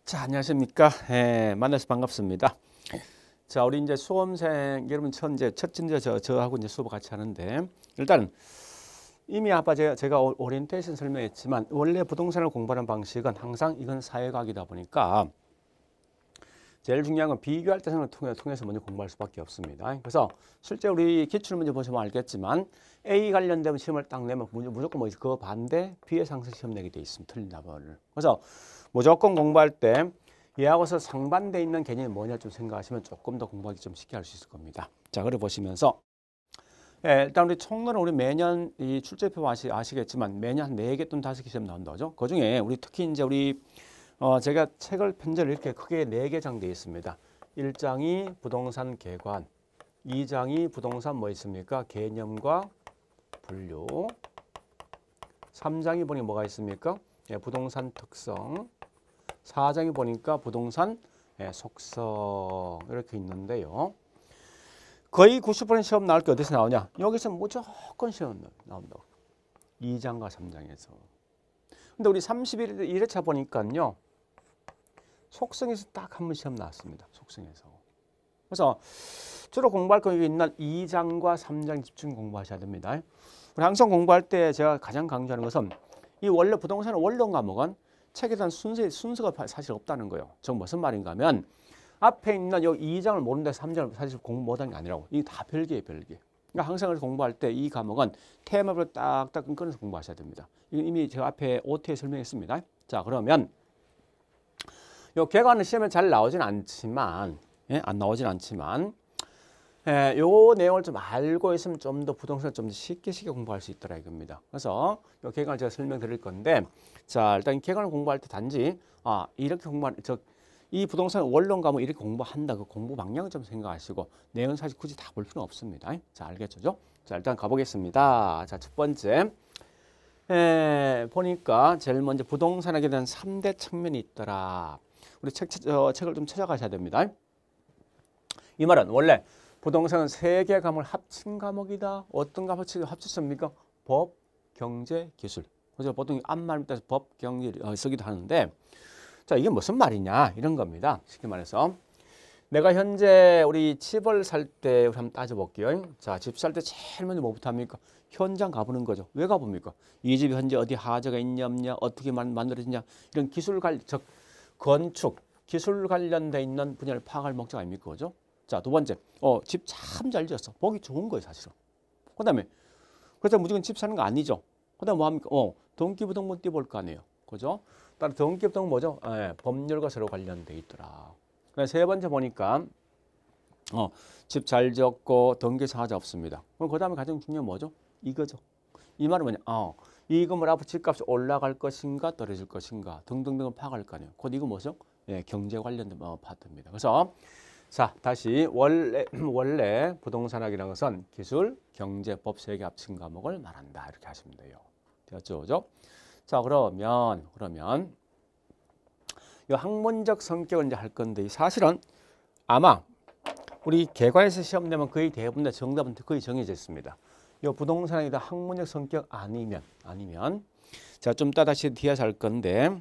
자, 안녕하십니까. 만나서 반갑습니다. 자, 우리 이제 수험생 여러분 첫 저하고 이제 수업 같이 하는데, 일단 이미 아까 제가 오리엔테이션 설명했지만, 원래 부동산을 공부하는 방식은 항상 이건 사회과학이다 보니까 제일 중요한 건 비교할 대상을 통해서 먼저 공부할 수밖에 없습니다. 그래서 실제 우리 기출문제 보시면 알겠지만 A 관련된 시험을 딱 내면 무조건 뭐 그 반대 B의 상승 시험 내게 돼 있으면 틀린 답을. 그래서 무조건 공부할 때 얘하고서 상반돼 있는 개념이 뭐냐 좀 생각하시면 조금 더 공부하기 좀 쉽게 할 수 있을 겁니다. 자, 그래 보시면서 일단 우리 총론은 우리 매년 이 출제표 아시겠지만 매년 한 4개 또는 5개 시험 나온다죠. 그 중에 우리 특히 이제 우리 제가 책을 편제를 이렇게 크게 4개 장되어 있습니다. 1장이 부동산 개관, 2장이 부동산 뭐 있습니까? 개념과 분류, 3장이 보니 뭐가 있습니까? 부동산 특성, 4장이 보니까 부동산 속성 이렇게 있는데요. 거의 90% 시험 나올 게 어디서 나오냐? 여기서 무조건 시험 나온다고. 2장과 3장에서. 근데 우리 31회차 보니까요. 속성에서 딱 한 번 시험 나왔습니다. 속성에서. 그래서 주로 공부할 거 있는 2장과 3장 집중 공부하셔야 됩니다. 우리 항상 공부할 때 제가 가장 강조하는 것은 이 원래 부동산 원론 과목은 책에 대한 순서가 사실 없다는 거예요. 저 무슨 말인가 하면 앞에 있는 요 2장을 모르는데 3장을 사실 공부 못한 게 아니라고. 이게 다 별개예요, 별개. 그러니까 항상 공부할 때 이 과목은 테마별로 딱딱 끊어서 공부하셔야 됩니다. 이미 제가 앞에 OT에 설명했습니다. 자, 그러면 요 개관은 시험에 잘 나오진 않지만, 안 나오진 않지만, 요 내용을 좀 알고 있으면 좀 더 부동산을 좀 더 쉽게 공부할 수 있더라 이겁니다. 그래서 요 개관을 제가 설명드릴 건데, 자, 일단 개관을 공부할 때 단지 이렇게 이 부동산 원론 과목 이렇게 공부한다. 그 공부 방향을 좀 생각하시고 내용은 사실 굳이 다 볼 필요는 없습니다. 자, 알겠죠? 자, 일단 가보겠습니다. 자, 첫 번째. 보니까 제일 먼저 부동산에 대한 3대 측면이 있더라. 우리 책을 좀 찾아가셔야 됩니다. 이 말은 원래 부동산은 3개 과목을 합친 과목이다. 어떤 과목을 합쳤습니까? 법, 경제, 기술. 그래서 보통 앞말 따서 법, 경제 쓰기도 하는데, 자, 이게 무슨 말이냐 이런 겁니다. 쉽게 말해서 내가 현재 우리 집을 살 때 한번 따져볼게요. 자, 집 살 때 제일 먼저 뭐부터 합니까? 현장 가보는 거죠. 왜 가봅니까? 이 집이 현재 어디 하자가 있냐 없냐, 어떻게 만들어지냐, 이런 건축, 기술 관련돼 있는 분야를 파악할 목적 아닙니까? 그죠? 자, 두 번째, 집 참 잘 지었어. 보기 좋은 거예요, 사실은. 그 다음에, 그래서 무조건 집 사는 거 아니죠. 그 다음에 뭐 합니까? 동기부등본 띄워볼 거 아니에요. 그죠? 따라 동기부등은 뭐죠? 법률과 서로 관련돼 있더라. 세 번째 보니까, 집 잘 지었고, 등기사하자 없습니다. 그럼 그 다음에 가장 중요한 뭐죠? 이거죠. 이 말은 뭐냐? 이 건물 앞으로 집값이 올라갈 것인가 떨어질 것인가 등등등을 파악할 거 아니에요. 곧 이거 뭐죠? 경제 관련된 파트입니다. 그래서 자, 다시 원래 부동산학이라는 것은 기술, 경제, 법 3개 합친 과목을 말한다. 이렇게 하시면 돼요. 되었죠? 그죠? 자, 그러면 이 학문적 성격을 이제 할 건데 사실은 아마 우리 개관에서 시험 내면 거의 대부분의 정답은 거의 정해져 있습니다. 이 부동산에 대한 학문적 성격 아니면 자, 좀 이따 다시 뒤에서 할 건데요.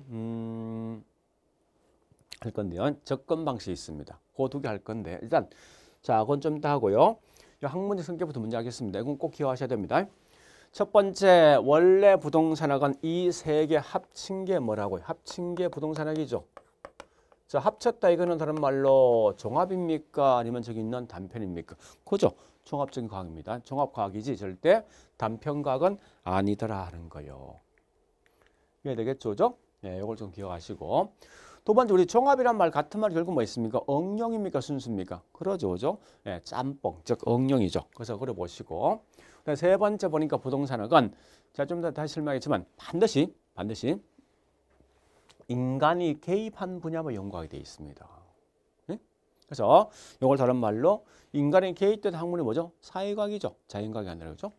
접근 방식이 있습니다. 그 2개 할 건데 일단 자, 그건 좀 이따 하고요. 이 학문적 성격부터 먼저 하겠습니다. 이건 꼭 기억하셔야 됩니다. 첫 번째, 원래 부동산학은 이 3개 합친 게 뭐라고요? 합친 게 부동산학이죠. 자, 합쳤다 이거는 다른 말로 종합입니까? 아니면 저기 있는 단편입니까? 그죠? 종합적인 과학입니다. 종합과학이지 절대 단편과학은 아니더라 하는 거예요. 이해되겠죠? 그죠? 이걸 좀 기억하시고. 두 번째, 우리 종합이란 말 같은 말 결국 뭐 있습니까? 응용입니까? 순수입니까? 그러죠. 그죠? 짬뽕, 즉 응용이죠. 그래서 그래 보시고. 세 번째 보니까 부동산학은 제가 좀 더 다시 설명했지만 반드시 인간이 개입한 분야만 연구하게 되어 있습니다. 그래서 이걸 다른 말로 인간이 개입된 학문이 뭐죠? 사회과학이죠. 자연과학이 아니라 그죠?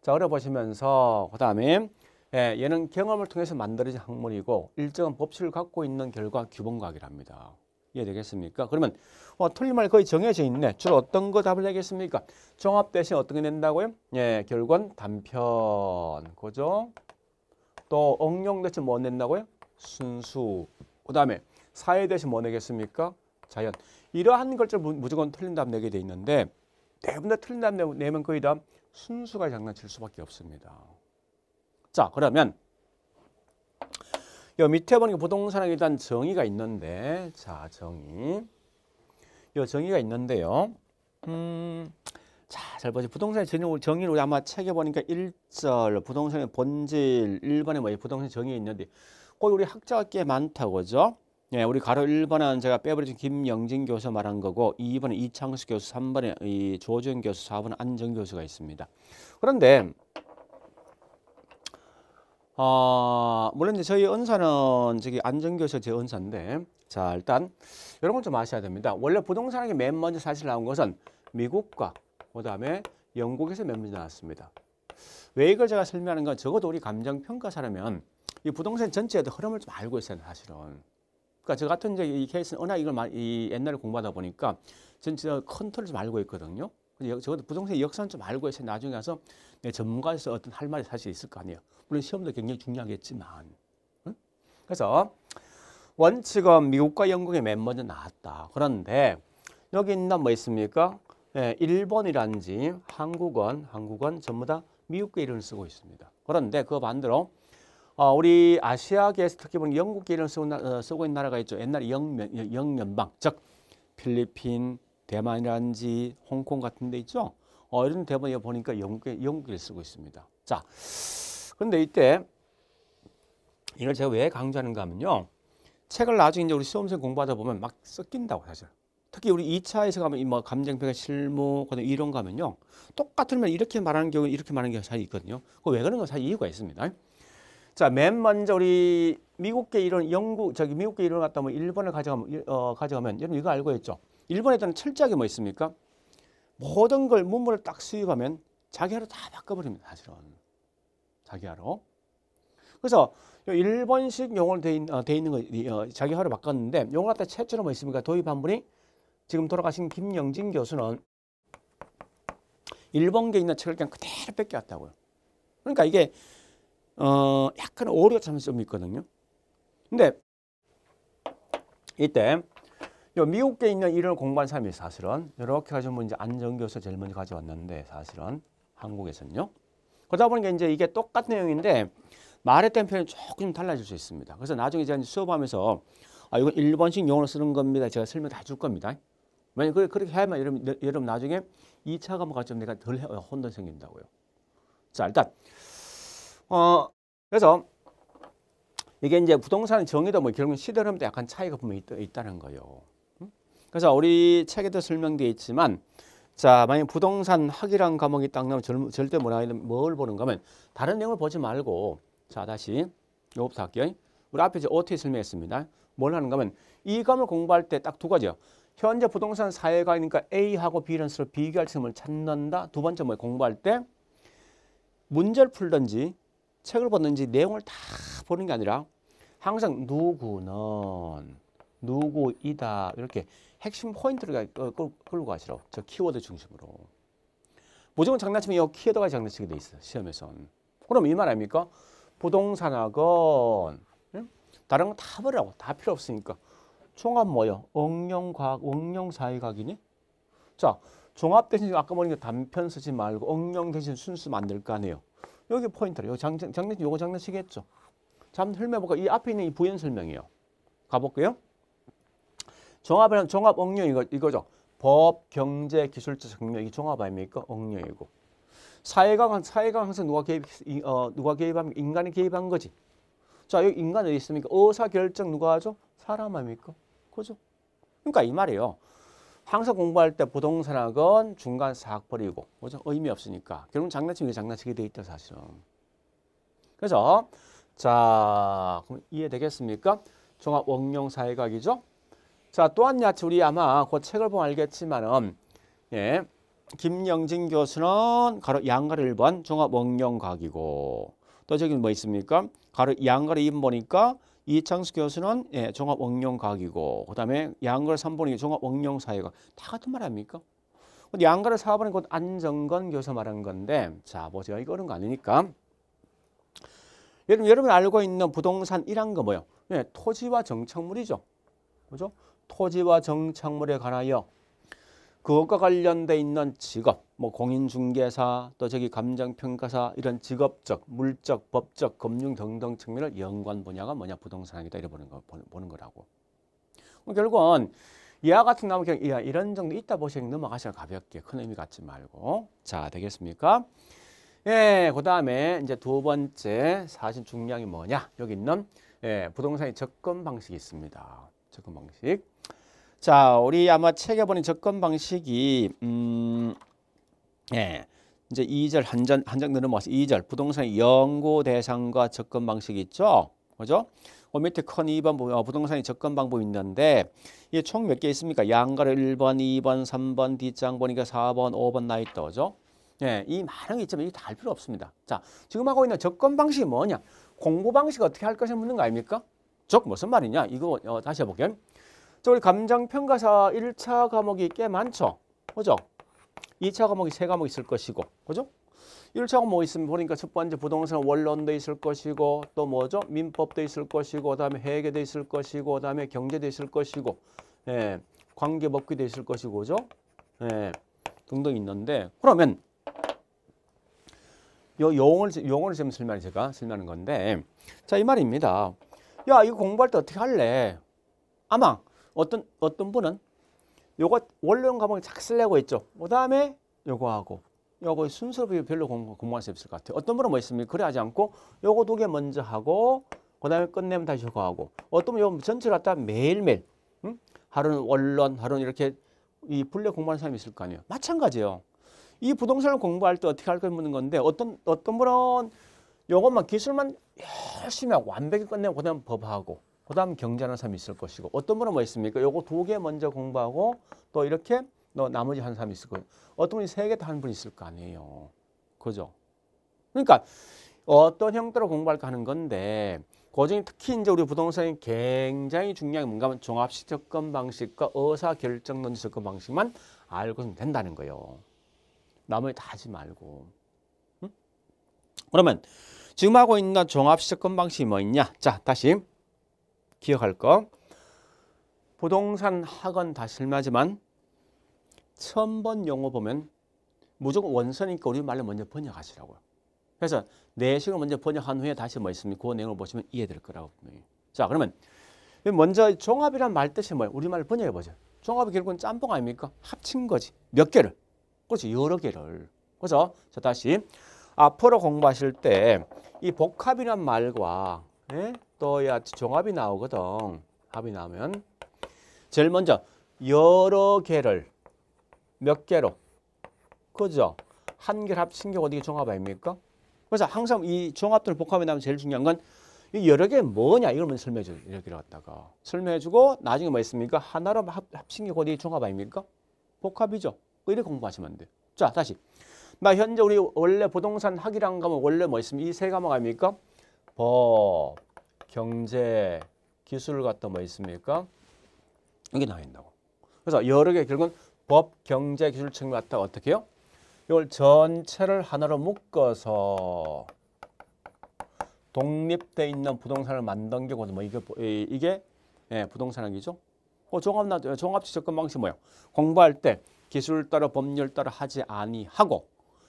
자, 그래 보시면서 그다음에 얘는 경험을 통해서 만들어진 학문이고 일정한 법칙을 갖고 있는 결과 규범과학이랍니다. 이해되겠습니까? 그러면 틀린 말 거의 정해져 있네. 주로 어떤 거 답을 내겠습니까? 종합 대신 어떤 게 낸다고요? 결과는 단편. 그죠? 또 응용 대신 뭐 낸다고요? 순수. 그 다음에 사회 대신 뭐 내겠습니까? 자연. 이러한 것을 무조건 틀린 답 내게 돼 있는데 대부분 다 틀린 답 내면 거의 다 순수가 장난칠 수밖에 없습니다. 자, 그러면 요 밑에 보니까 부동산에 일단 정의가 있는데, 자, 정의. 요 정의가 있는데요. 자, 잘 보세요. 부동산의 정의는 우리 아마 책에 보니까 1절 부동산의 본질 1번에 뭐 부동산 정의 있는데 거기 우리 학자가 꽤 많다고 그죠? 예, 우리 가로 1번은 제가 빼버린 김영진 교수 말한 거고 2번에 이창수 교수, 3번에 이 조준 교수, 4번에 안정 교수가 있습니다. 그런데 물론 이제 저희 은사는 저기 안정 교수 제 은사인데 자, 일단 이런 걸 좀 아셔야 됩니다. 원래 부동산학이 맨 먼저 사실 나온 것은 미국과 그다음에 영국에서 맨 먼저 나왔습니다. 왜 이걸 제가 설명하는 건 적어도 우리 감정평가사라면 이 부동산 전체의 흐름을 좀 알고 있어야 돼요, 사실은. 그러니까 저 같은 이제 이 케이스는 워낙 이걸 이 옛날에 공부하다 보니까 전체 큰 틀을 좀 알고 있거든요. 적어도 부동산 역사는 좀 알고 있어야 나중에 가서 내 전문가에서 어떤 할 말이 사실 있을 거 아니에요. 물론 시험도 굉장히 중요하겠지만. 응? 그래서 원칙은 미국과 영국이 맨 먼저 나왔다. 그런데 여기 있는 뭐 있습니까? 예, 일본이란지 한국은 전부 다 미국계 이름을 쓰고 있습니다. 그런데 그 반대로 우리 아시아계에서 특히 보면 영국계 이름을 쓰고 있는 나라가 있죠. 옛날에 영연방, 즉 필리핀, 대만이란지 홍콩 같은 데 있죠. 이런 대본에 보니까 영국계를 쓰고 있습니다. 자, 그런데 이때 이걸 제가 왜 강조하는가 하면요. 책을 나중에 이제 우리 시험생 공부하다 보면 막 섞인다고 사실. 특히 우리 2차에서 가면 이 뭐 감정평가 실무 그다음에 이론 가면요. 똑같으면 이렇게 말하는 경우 이렇게 말하는 경우 사이 있거든요. 그 왜 그런 건 사실 이유가 있습니다. 자, 맨 먼저 우리 미국계 이론 미국계 이론 갖다 뭐 일본을 가져가면 여러분 이거 알고 있죠? 일본에서는 철저하게 뭐 있습니까? 모든 걸 문물을 딱 수입하면 자기하로 다 바꿔버립니다. 사실은. 자기하로. 그래서 일본식 용어로 돼 있는 거 자기하로 바꿨는데 용어 갖다 최초로 뭐 있습니까? 도입한 분이 지금 돌아가신 김영진 교수는 일본계에 있는 책을 그냥 그대로 뺏겨왔다고요. 그러니까 이게 약간 오류가 좀 있거든요. 근데 이때 미국계에 있는 이론을 공부한 사람이 사실은 이렇게 가지고 이제 안정 교수 제일 먼저 가져왔는데 사실은 한국에서는요. 그러다 보니까 이제 이게 똑같은 내용인데 말했던 표현이 조금 달라질 수 있습니다. 그래서 나중에 제가 수업하면서 이건 일본식 용어로 쓰는 겁니다. 제가 설명 다 줄 겁니다. 만약 그렇게 하면 여러분 나중에 2차 과목 가지고 내가 덜 혼돈 생긴다고요. 자, 일단 그래서 이게 이제 부동산 정의도 뭐 결국 시대 흐름도 약간 차이가 분명히 있다는 거예요. 그래서 우리 책에도 설명되어 있지만 자, 만약 부동산 학이라는 과목이 딱 나오면 절대 뭘 보는 거면 다른 내용을 보지 말고 자, 다시 요거부터 할게요. 우리 앞에 이제 어떻게 설명했습니다. 뭘 하는 거면 이 과목을 공부할 때 딱 두 가지요. 현재 부동산 사회가니까 A하고 B를 서로 비교할 점을 찾는다. 두 번째 뭐 공부할 때 문제를 풀든지 책을 보든지 내용을 다 보는 게 아니라 항상 누구는 누구이다 이렇게 핵심 포인트를 끌고 가시라고. 저 키워드 중심으로. 무조건 장난치면 이 키워드가 장난치게 돼 있어요. 시험에선. 그럼 이 말 아닙니까? 부동산학은 다른 거 다 버리라고. 다 필요 없으니까. 종합 뭐요? 응용과학, 응용사회학이니? 자, 종합 대신 아까 보니까 단편 쓰지 말고 응용 대신 순수 만들 거 아니에요. 여기 포인트를. 요거 장난치겠죠. 자, 한번 설명해볼까? 이 앞에 있는 이 부연 설명이에요. 가볼게요. 종합이란 종합 응용 이거죠. 법, 경제, 기술적 경력 이 종합 아닙니까? 응용이고. 사회가 항상 누가 개입하면 인간이 개입한 거지. 자, 여기 인간 어디 있습니까? 의사 결정 누가 하죠? 사람 아닙니까? 그죠? 그러니까 이 말이에요. 항상 공부할 때 부동산학은 중간 싹 버리고, 그죠? 의미 없으니까. 결국은 장난치게 돼 있다 사실은. 그래서 자, 그럼 이해되겠습니까? 종합 응용 사회학이죠. 자, 또한 우리 아마 그 책을 보면 알겠지만은 예. 김영진 교수는 양가로 1번 종합 응용과학이고 또 저기 뭐 있습니까? 양가로 2번 보니까 이창수 교수는 종합 응용과학이고 그다음에 양가로 3번이 종합 응용사회학 다 같은 말 아닙니까? 근데 양가로 4번은 곧 안정건 교수 말한 건데 자, 보세요. 이거 그런 거 아니니까 여러분 알고 있는 부동산 1한 거 뭐예요? 토지와 정착물이죠. 그죠? 토지와 정착물에 관하여 그것과 관련돼 있는 직업, 뭐 공인중개사, 또 저기 감정평가사 이런 직업적, 물적, 법적, 금융 등등 측면을 연관 분야가 뭐냐 부동산이다 이래 보는 거라고. 결국은 이와 같은 나무 그냥 이런 정도 있다 보시면 넘어가시면 가볍게 큰 의미 갖지 말고 자 되겠습니까? 예, 그 다음에 이제 두 번째 사실 중요한 게 뭐냐 여기 있는 부동산의 접근 방식이 있습니다. 접근 방식. 자, 우리 아마 책에 보는 접근 방식이 이제 2절 한장 넘어가서 2절 부동산의 연구 대상과 접근 방식이 있죠. 그죠? 그 밑에 큰 2번 부동산의 접근 방법이 있는데 이게 총 몇 개 있습니까? 양가로 1번, 2번, 3번, 뒷장 보니까 4번, 5번 나 있다. 그죠? 예, 이 많은 게 있지만 이게 다 할 필요 없습니다. 자, 지금 하고 있는 접근 방식이 뭐냐? 공부 방식 어떻게 할 것을 묻는 거 아닙니까? 즉 무슨 말이냐? 이거 다시 해볼게요. 자, 우리 감정평가사 1차 과목이 꽤 많죠. 그죠? 2차 과목이 3과목 있을 것이고. 그죠? 1차 과목 있으면 보니까 첫 번째 부동산 원론도 있을 것이고 또 뭐죠? 민법도 있을 것이고 그다음에 회계도 있을 것이고 그다음에 경제도 있을 것이고 예, 관계법규도 있을 것이고 그죠? 예, 등등 있는데 그러면 요 용어를 좀 설명하는 건데 자, 이 말입니다. 야, 이거 공부할 때 어떻게 할래? 아마 어떤 분은 요거 원론 과목을 착 쓰려고 했죠. 그다음에 요거 하고 요거 순서로 별로 공부할 수 없을 것 같아요. 어떤 분은 뭐 있습니까? 그래 하지 않고 요거 2개 먼저 하고 그다음에 끝내면 다시 요거 하고 어떤 분은 요 전체를 갖다 매일매일 하루는 원론 하루는 이렇게 이 분래 공부하는 사람이 있을 거 아니에요. 마찬가지예요. 이 부동산을 공부할 때 어떻게 할 걸 묻는 건데 어떤 분은 요것만 기술만 열심히 하고 완벽히 끝내고 그다음 법하고 그다음 경제하는 사람이 있을 것이고 어떤 분은 뭐 있습니까? 요거 2개 먼저 공부하고 또 이렇게 나머지 하는 사람이 있을 거예요. 어떤 분이 3개 다 하는 분이 있을 거 아니에요. 그죠? 그러니까 어떤 형태로 공부할까 하는 건데 그중에 특히 이제 우리 부동산이 굉장히 중요한 게 뭔가 하면 종합식 접근 방식과 의사결정론적 접근 방식만 알고는 된다는 거예요. 나머지 다 하지 말고. 응? 그러면 지금 하고 있는 종합식 접근 방식이 뭐 있냐? 자, 다시 기억할 거. 부동산 학원 다 실마지만 처음 본 용어 보면 무조건 원서니까 우리 말로 먼저 번역하시라고요. 그래서 내식을 먼저 번역한 후에 다시 뭐 있습니까? 그 내용을 보시면 이해될 거라고 분명히. 자, 그러면 먼저 종합이란 말 뜻이 뭐예요? 우리 말로 번역해 보죠. 종합이 결국은 짬뽕 아닙니까? 합친 거지. 몇 개를. 그렇지, 여러 개를. 그래서 자, 다시 앞으로 공부하실 때 이 복합이란 말과 또 종합이 나오거든. 합이 나오면 제일 먼저 여러 개를 몇 개로 그죠? 한 개를 합친 게 어디 종합 아닙니까? 그래서 항상 이 종합들 복합이 나오면 제일 중요한 건 이 여러 개 뭐냐 이걸 먼저 설명해줘요. 여러 개를 갖다가 설명해주고 나중에 뭐 있습니까? 하나로 합친 게 어디 종합 아닙니까? 복합이죠. 이렇게 공부하시면 돼요. 자, 다시 나 현재 우리 원래 부동산 학이란 과목 원래 뭐 있습니까? 이 3과목 아닙니까? 법, 경제, 기술을 갖다 뭐 있습니까? 이게 나와 있다고. 그래서 여러 개 결국은 법, 경제, 기술 측면 갖다 어떻게 해요? 이걸 전체를 하나로 묶어서 독립돼 있는 부동산을 만든 게 뭐 이게 부동산학이죠. 종합식 접근 방식 뭐예요? 공부할 때 기술 따라 법률 따라 하지 아니하고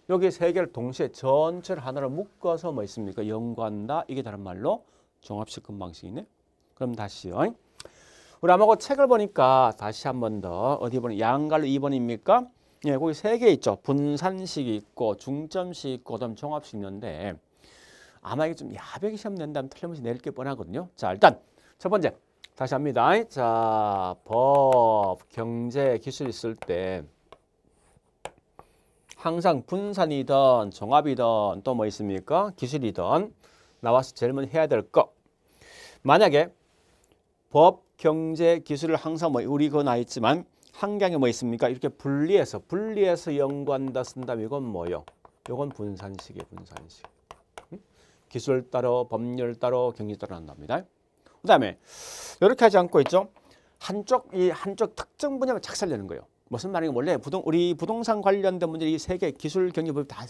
여기 3개를 동시에 전체를 하나로 묶어서 뭐 있습니까? 연구한다. 이게 다른 말로 종합식 접근 방식이네. 그럼 다시요. 우리 아마 그 책을 보니까 다시 한 번 더 어디 보니 양갈로 2번입니까? 예, 거기 3개 있죠. 분산식이 있고 중점식 있고 그다음 종합식 있는데 아마 이게 좀 야백이 시험 낸다면 틀림없이 낼 게 뻔하거든요. 자, 일단 첫 번째 다시 합니다. 자, 법, 경제, 기술 있을 때 항상 분산이든 종합이든 또 뭐 있습니까? 기술이든 나와서 제일 먼저 해야 될 거. 만약에 법, 경제, 기술을 항상 뭐 우리 그거 나 있지만 한강에 뭐 있습니까? 이렇게 분리해서 연구한다 쓴다면 이건 뭐요? 이건 분산식이에요. 분산식. 기술 따로 법률 따로 경제 따로 한답니다. 그다음에 이렇게 하지 않고 있죠. 한쪽 특정 분야만 착살내는 거예요. 무슨 말이냐? 원래 우리 부동산 관련된 문제 이 3개 기술 경제법이 다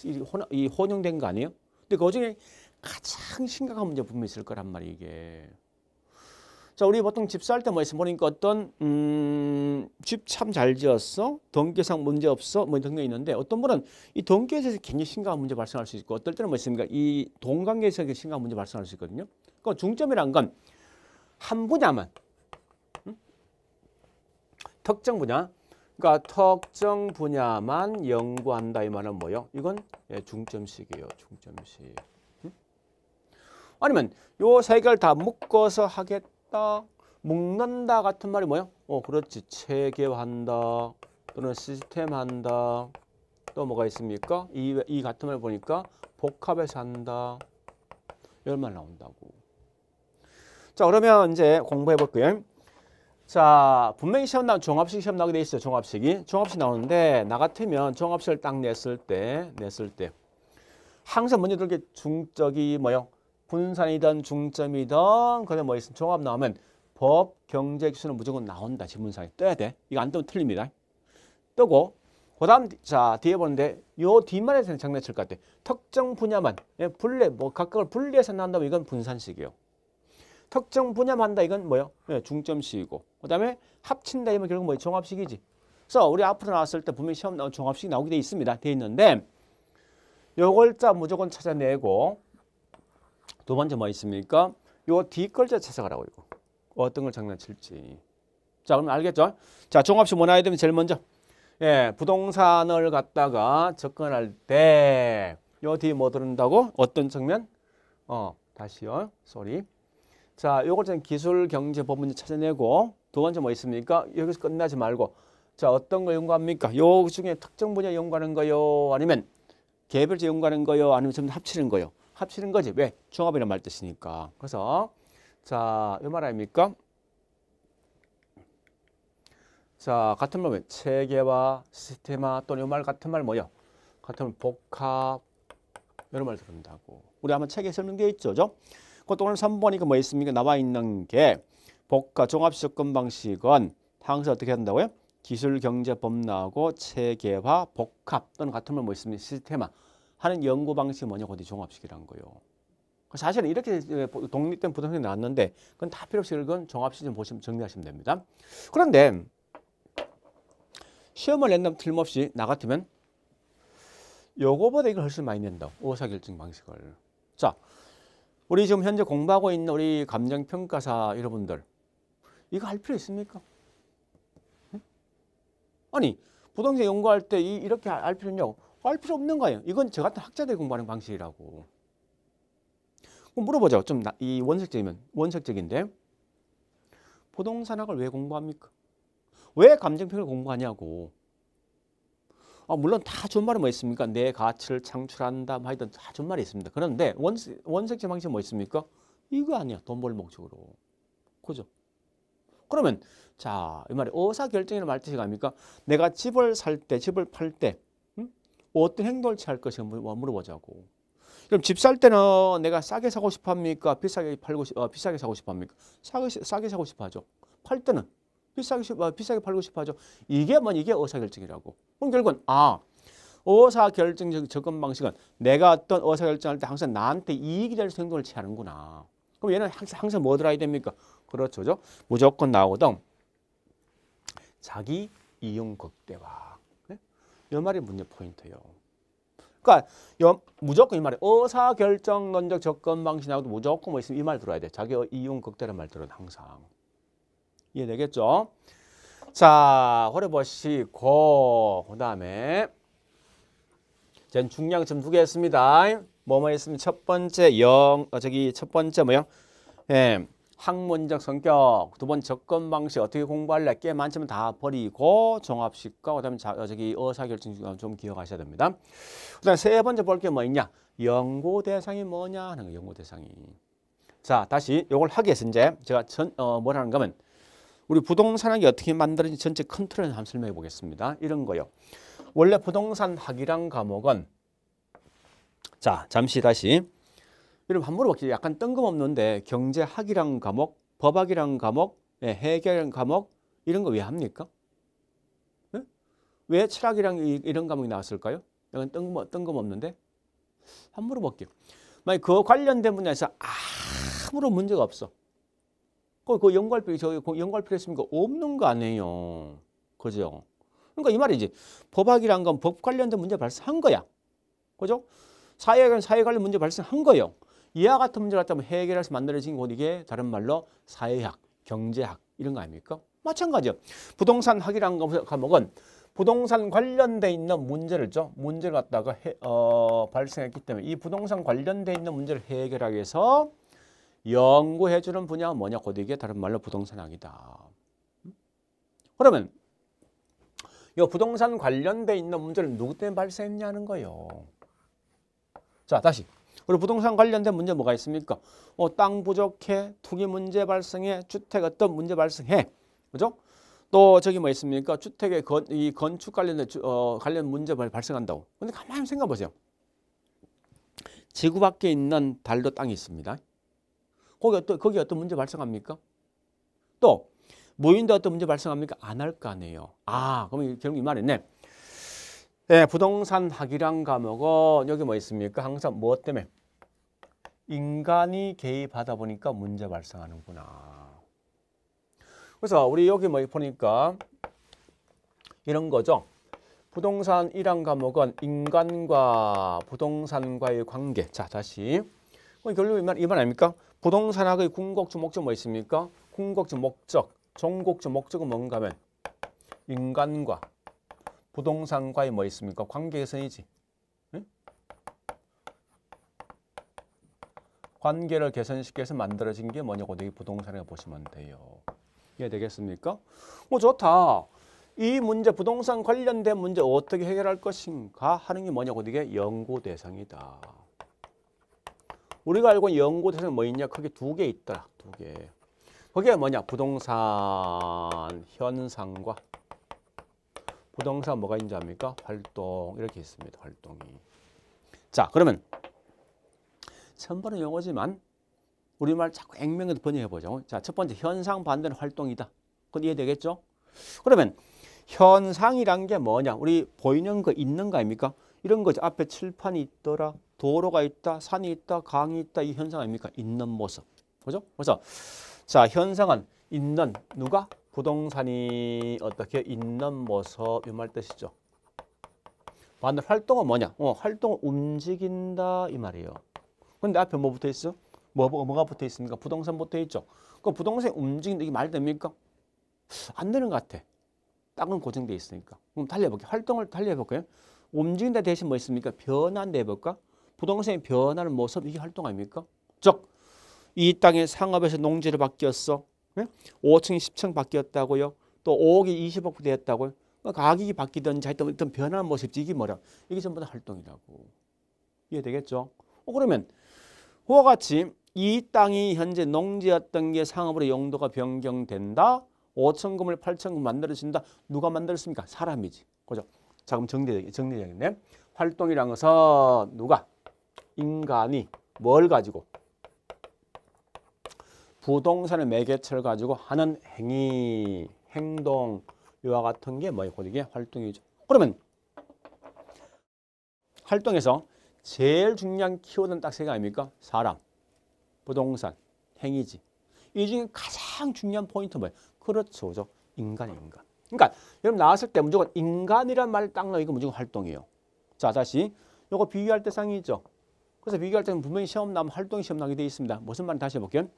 혼용된 거 아니에요? 근데 그 중에 가장 심각한 문제 분명히 있을 거란 말이에요. 이게 자, 우리 보통 집 살 때 뭐 있어 보니까 어떤 집 참 잘 지었어, 동계상 문제 없어, 뭐 등등 있는데 어떤 분은 이 동계에서 굉장히 심각한 문제 발생할 수 있고 어떨 때는 뭐 있습니까? 이 동관계에서 심각한 문제 발생할 수 있거든요. 그 중점이란 건 한 분야만, 특정 분야, 그러니까 특정 분야만 연구한다 이 말은 뭐요? 이건 중점식이에요. 중점식. 아니면 요 세 개를 다 묶어서 하겠다, 묶는다 같은 말이 뭐예요? 그렇지. 체계화한다 또는 시스템한다. 또 뭐가 있습니까? 이 같은 말 보니까 복합해서 한다. 이런 말 나온다고. 자, 그러면 이제 공부해 볼게요. 자, 분명히 시험 나오면 종합식 시험 나오게 돼 있어요. 종합식이. 종합식 나오는데 나 같으면 종합식을 딱 냈을 때 항상 먼저 들게 중적이 뭐요? 분산이든 중점이든 그다음에 뭐 있으면 종합 나오면 법, 경제, 기술은 무조건 나온다. 지문상에 떠야 돼. 이거 안 뜨면 틀립니다. 뜨고 그다음 자 뒤에 보는데 요 뒷말에서는 장난칠 것 같아. 특정 분야만 분리 뭐 각각을 분리해서 난다면 이건 분산식이에요. 특정 분야만 한다 이건 뭐요? 중점식이고 그다음에 합친다 이면 결국 뭐 종합식이지. 그래서 우리 앞으로 나왔을 때 분명히 시험 나온 종합식이 나오게 돼 있습니다. 돼 있는데 요걸 자 무조건 찾아내고 두 번째 뭐 있습니까? 요 뒷글자 찾아가라고 이거. 어떤 걸 장난칠지. 자, 그럼 알겠죠? 자, 종합식 뭐 나와야 되면 제일 먼저 부동산을 갖다가 접근할 때 요 뒤에 뭐 들은다고? 어떤 측면? 다시요. 쏘리. 자, 요걸 좀 기술 경제 법 문제 찾아내고 두 번째 뭐 있습니까? 여기서 끝나지 말고 자, 어떤 걸 연구합니까? 요 중에 특정 분야 연구하는 거요? 아니면 개별적 연구하는 거요? 아니면 전부 합치는 거요? 합치는 거지. 왜? 종합이란 말 뜻이니까. 그래서 자, 이 말 아닙니까? 자, 같은 말은 체계화, 시스템화 또는 이 말 같은 말 뭐요? 같은 말 복합 이런 말 들은다고. 우리 한번 책에 설명되어 있죠, 그죠? 그것도 오늘 3번이니까 뭐 있습니까? 나와 있는 게 복합 종합 접근 방식은 항상 어떻게 한다고요? 기술 경제법 나오고 체계화, 복합 또는 같은 말 뭐 있습니까? 시스템화 하는 연구 방식이 뭐냐? 그것이 종합식이라는 거예요. 사실은 이렇게 독립된 부동산이 나왔는데 그건 다 필요 없이 그건 종합식 좀 보시면 정리하시면 됩니다. 그런데 시험을 낸다면 틀림없이 나 같으면 요거보다 이걸 훨씬 많이 낸다. 의사결정 방식을. 자, 우리 지금 현재 공부하고 있는 우리 감정평가사 여러분들 이거 할 필요 있습니까? 응? 아니 부동산 연구할 때 이렇게 할 필요냐고? 할 필요 없는 거예요. 이건 저 같은 학자들이 공부하는 방식이라고. 그럼 물어보죠. 좀 이 원색적이면 원색적인데 부동산학을 왜 공부합니까? 왜 감정평가를 공부하냐고. 물론 다 좋은 말은 뭐 있습니까? 내 가치를 창출한다 뭐 하여튼 다 좋은 말이 있습니다. 그런데 원색적 방식은 뭐 있습니까? 이거 아니야. 돈 벌 목적으로. 그죠? 그러면 자, 이 말이 의사결정이라는 말 뜻이 아닙니까? 내가 집을 살 때, 집을 팔 때 어떤 행동을 취할 것인가 물어보자고. 그럼 집 살 때는 내가 싸게 사고 싶어 합니까? 비싸게 비싸게 사고 싶어 합니까? 싸게 사고 싶어 하죠. 팔 때는 비싸게 팔고 싶어 하죠. 이게 의사결정이라고. 그럼 결국은 의사결정적 접근 방식은 내가 어떤 의사결정할 때 항상 나한테 이익이 될 행동을 취하는구나. 그럼 얘는 항상 뭐 들어야 됩니까? 그렇죠. 무조건 나오거든. 자기 이용 극대화. 네? 이 말이 문제 포인트예요. 그러니까 무조건 이 말이 의사결정론적 접근 방식 나오도 무조건 뭐 있으면 이 말 들어야 돼. 자기 이용 극대화란 말 들어야 돼. 항상. 이해되겠죠? 자, 그래 보시고 그다음에 전 중량점 2개 했습니다. 뭐뭐 했으면 첫 번째 첫 번째 뭐야? 학문적 성격, 두 번째 접근 방식 어떻게 공부할래? 꽤 많지만 다 버리고 종합식과 그다음에 의사결정 좀 기억하셔야 됩니다. 그다음에 세 번째 볼 게 뭐 있냐? 연구 대상이 뭐냐 하는 거. 연구 대상이. 자, 다시 요걸 하기 위해서 이제 제가 뭐라는 거면 우리 부동산학이 어떻게 만들어진지 전체 컨트롤을 한번 설명해 보겠습니다. 이런 거요. 원래 부동산 학이란 과목은 자, 잠시 다시 여러분 한번 물어볼게요. 약간 뜬금없는데 경제학이란 과목, 법학이란 과목, 회계란 과목 이런 거 왜 합니까? 네? 왜 철학이랑 이런 과목이 나왔을까요? 약간 뜬금없는데 한번 물어볼게요. 만약 그 관련된 분야에서 아무런 문제가 없어. 그 연구할 필요 있습니까? 없는 거 아니에요. 그죠? 그러니까 이 말이지. 법학이란 건 법 관련된 문제 발생한 거야. 그죠? 사회 관련 문제 발생한 거예요. 이와 같은 문제를 갖다 해결해서 만들어진 것 이게 다른 말로 사회학, 경제학 이런 거 아닙니까? 마찬가지요. 부동산학이란 과목은 부동산 관련돼 있는 문제를 갖다가 발생했기 때문에 이 부동산 관련돼 있는 문제를 해결하기 위해서 연구해주는 분야가 뭐냐? 곧 이게 다른 말로 부동산학이다. 그러면 이 부동산 관련돼 있는 문제를 누구 때문에 발생했냐는 거예요. 자, 다시. 그리고 부동산 관련된 문제 뭐가 있습니까? 땅 부족해, 투기 문제 발생해, 주택 어떤 문제 발생해. 그죠? 또 저기 뭐 있습니까? 주택의 이 건축 관련된 관련 문제 발생한다고. 근데 가만히 생각해 보세요. 지구 밖에 있는 달도 땅이 있습니다. 거기 어떤 문제 발생합니까? 또 무인도 어떤 문제 발생합니까? 안 할 거 아니에요. 그럼 결국 이 말이네. 네, 부동산학이란 과목은 여기 뭐 있습니까? 항상 뭐 때문에? 인간이 개입하다 보니까 문제 발생하는구나. 그래서 우리 여기 뭐 보니까 이런 거죠. 부동산이란 과목은 인간과 부동산과의 관계. 자, 다시. 결국 이 말 아닙니까? 부동산학의 궁극적 목적 뭐 있습니까? 궁극적 목적, 종국적 목적은 뭔가 하면 인간과 부동산과의 뭐 있습니까? 관계 개선이지. 응? 관계를 개선시켜서 만들어진 게 뭐냐고 이 부동산이라고 보시면 돼요. 이해되겠습니까? 좋다. 이 문제, 부동산 관련된 문제 어떻게 해결할 것인가 하는 게 뭐냐고 이게 연구 대상이다. 우리가 알고 있는 연구 대상은 뭐 있냐? 크게 두 개 있더라. 두 개. 그게 뭐냐? 부동산 현상과 부동산 뭐가 있는지 압니까? 활동 이렇게 있습니다. 활동이. 자, 그러면 처음 보는 용어지만 우리말 자꾸 액면으로 번역해 보죠. 자, 첫 번째 현상 반대는 활동이다. 그건 이해되겠죠? 그러면 현상이란 게 뭐냐? 우리 보이는 거 있는 거 아닙니까? 이런 거죠. 앞에 칠판이 있더라. 도로가 있다. 산이 있다. 강이 있다. 이 현상 아닙니까? 있는 모습. 그죠? 그래서 자, 현상은 있는 누가? 부동산이 어떻게 있는 모습 이 말 뜻이죠. 반대로 활동은 뭐냐? 활동은 움직인다 이 말이에요. 근데 앞에 뭐 붙어 있어? 뭐가 붙어 있습니까? 부동산 붙어 있죠. 그 부동산이 움직인다 이게 말 됩니까? 안 되는 것 같아. 땅은 고정돼 있으니까. 그럼 달려볼게요. 활동을 달려볼까요? 움직인다 대신 뭐 있습니까? 변한다 해볼까? 부동산이 변하는 모습 이게 활동 아닙니까? 즉, 이 땅의 상업에서 농지로 바뀌었어. 5층이 10층 바뀌었다고요. 또 5억이 20억 되었다고요. 가격이 바뀌든지 하여튼 어떤 변하는 모습이 이게 뭐라? 이게 전부 다 활동이라고. 이해되겠죠? 그러면 그와 같이 이 땅이 현재 농지였던 게 상업으로 용도가 변경된다. 5천 건물, 8천 건물 만들어진다. 누가 만들었습니까? 사람이지. 그죠? 자, 그럼 정리되겠네. 활동이란 것은 누가? 인간이 뭘 가지고? 부동산의 매개체를 가지고 하는 행위, 행동 이와 같은 게 뭐예요? 이게 활동이죠. 그러면 활동에서 제일 중요한 키워드는 딱 세 개 아닙니까? 사람, 부동산, 행위지. 이 중에 가장 중요한 포인트 뭐예요? 그렇죠. 그죠? 인간이에요, 인간. 그러니까 여러분 나왔을 때 무조건 인간이란 말 딱 나오고 이거 무조건 활동이에요. 자, 다시 요거 비교할 때 상이죠. 그래서 비교할 때는 분명히 시험 나면 활동이 시험 나게 되어 있습니다. 무슨 말인지 다시 해볼게요.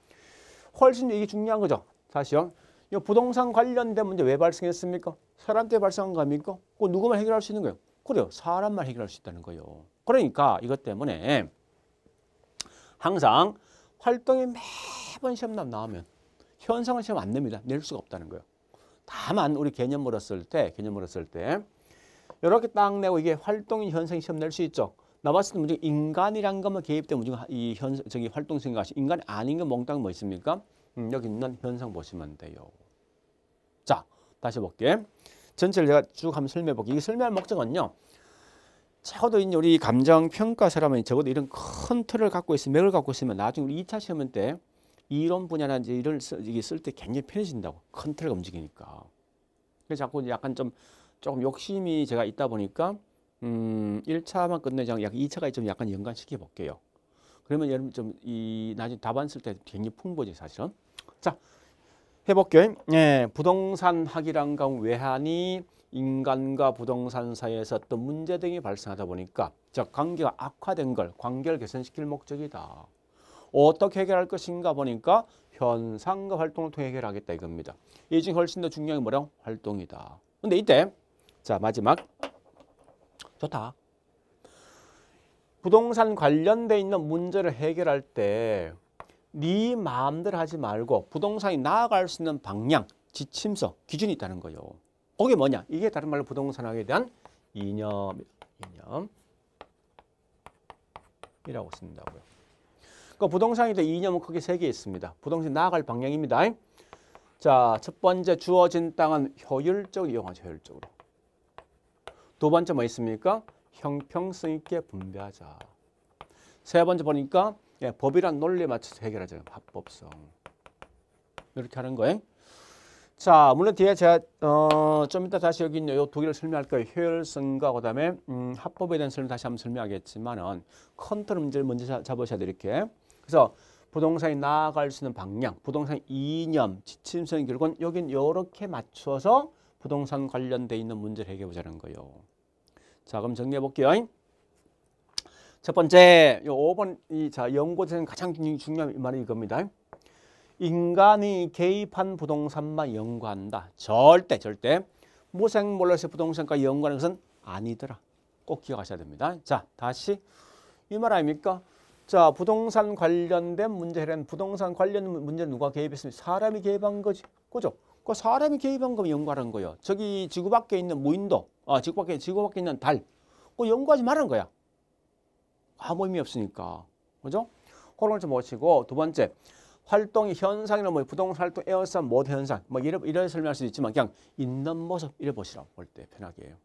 훨씬 이게 중요한 거죠. 다시요. 이 부동산 관련된 문제 왜 발생했습니까? 사람 때문에 발생한 거 아닙니까? 그거 누구만 해결할 수 있는 거예요? 그래요. 사람만 해결할 수 있다는 거예요. 그러니까 이것 때문에 항상 활동이 매번 시험 나오면 현상은 시험 안 냅니다. 낼 수가 없다는 거예요. 다만 우리 개념으로 쓸 때 이렇게 딱 내고 이게 활동인 현상이 시험 낼 수 있죠. 나왔을 때 문제 인간이란 것만 개입되면 무조건 이 저기 활동 생각하시 인간이 아닌 건 몽땅 뭐 있습니까? 여기 있는 현상 보시면 돼요. 자, 다시 볼게. 전체를 제가 쭉 한번 설명해 볼게요. 이 설명할 목적은요. 적어도 이제 우리 감정 평가 사람은 적어도 이런 큰 틀을 갖고 있으면 맥을 갖고 있으면 나중에 우리 2차 시험 때 이론 분야나 이제 이런 쓸 때 굉장히 편해진다고. 큰 틀을 움직이니까. 그래서 자꾸 약간 조금 욕심이 제가 있다 보니까 1차만 끝내지 않고 약 2차가 좀 약간 연관시켜 볼게요. 그러면 여러분 좀 이 나중에 답안 쓸 때 굉장히 풍부하지 사실은. 자, 해볼게요. 예, 부동산 학이란 건 외환이 인간과 부동산 사이에서 어떤 문제 등이 발생하다 보니까 즉 관계가 악화된 걸 관계를 개선시킬 목적이다. 어떻게 해결할 것인가 보니까 현상과 활동을 통해 해결하겠다 이겁니다. 이 중 훨씬 더 중요한 게 뭐라고? 활동이다. 근데 이때 자 마지막 좋다. 부동산 관련돼 있는 문제를 해결할 때 네 마음대로 하지 말고 부동산이 나아갈 수 있는 방향, 지침서, 기준이 있다는 거예요. 그게 뭐냐? 이게 다른 말로 부동산학에 대한 이념이라고 쓴다고요. 그러니까 부동산에 대한 이념은 크게 3개 있습니다. 부동산이 나아갈 방향입니다. 자, 첫 번째 주어진 땅은 효율적으로 이용하죠. 효율적으로. 두 번째 뭐 있습니까? 형평성 있게 분배하자. 세 번째 보니까 법이란 논리에 맞춰서 해결하자. 합법성. 이렇게 하는 거예요. 자, 물론 뒤에 제가 좀 이따 다시 여기 있는 이 두 개를 설명할 거예요. 효율성과 그다음에 합법에 대한 설명 다시 한번 설명하겠지만은 컨트롤 문제를 먼저 잡으셔야 돼요. 이렇게. 그래서 부동산이 나아갈 수 있는 방향, 부동산 이념, 지침성 결국은 여긴 이렇게 맞춰서 부동산 관련돼 있는 문제를 해결해 보자는 거예요. 자, 그럼 정리해 볼게요. 첫 번째, 요 5번 자, 연구에서는 가장 중요한 말이 이겁니다. 인간이 개입한 부동산만 연구한다. 절대 무생몰라서 부동산과 연구하는 것은 아니더라. 꼭 기억하셔야 됩니다. 자, 다시 이 말 아닙니까? 자, 부동산 관련된 문제는 부동산 관련 문제 누가 개입했습니까? 사람이 개입한 거지. 그죠? 그 사람이 개입한 거면 연구하는 거예요. 저기 지구 밖에 있는 무인도, 지구 밖에 있는 달, 그 연구하지 말라는 거야. 아무 의미 없으니까. 그죠? 그런 걸 좀 보시고, 두 번째, 활동의 현상이나 뭐 부동산 활동, 에어싸움, 모드 현상, 뭐 이런 설명할 수도 있지만 그냥 있는 모습 이래 보시라고 볼 때 편하게 해요.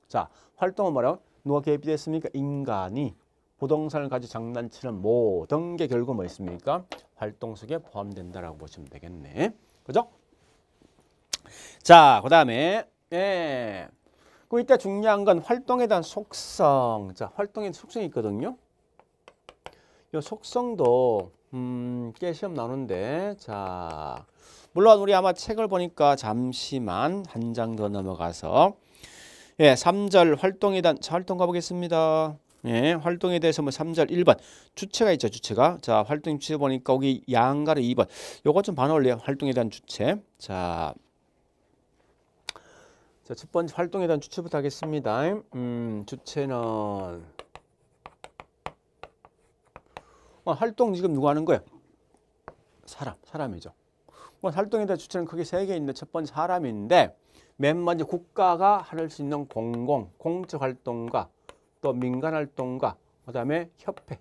자, 활동은 뭐라고? 누가 개입됐습니까? 인간이 부동산을 가지고 장난치는 모든 게 결국 뭐 있습니까? 활동 속에 포함된다라고 보시면 되겠네. 그죠? 자, 그 다음에 그 이때 중요한 건 활동에 대한 속성. 자, 활동에 속성이 있거든요. 이 속성도 꽤 시험 나오는데, 자, 물론 우리 아마 책을 보니까 잠시만 한 장 더 넘어가서 3절 활동에 대한 활동 가보겠습니다. 활동에 대해서 뭐 3절 1번 주체가 있죠. 주체가. 자, 활동 주체 보니까 여기 양가로 2번. 요거 좀 반올래요. 활동에 대한 주체. 자, 첫 번째 활동에 대한 주체부터 하겠습니다. 주체는 활동 지금 누가 하는 거예요? 사람이죠. 활동에 대한 주체는 크게 3개 있는데 첫 번째 사람인데 맨 먼저 국가가 할 수 있는 공적 활동과 또 민간 활동과 그다음에 협회.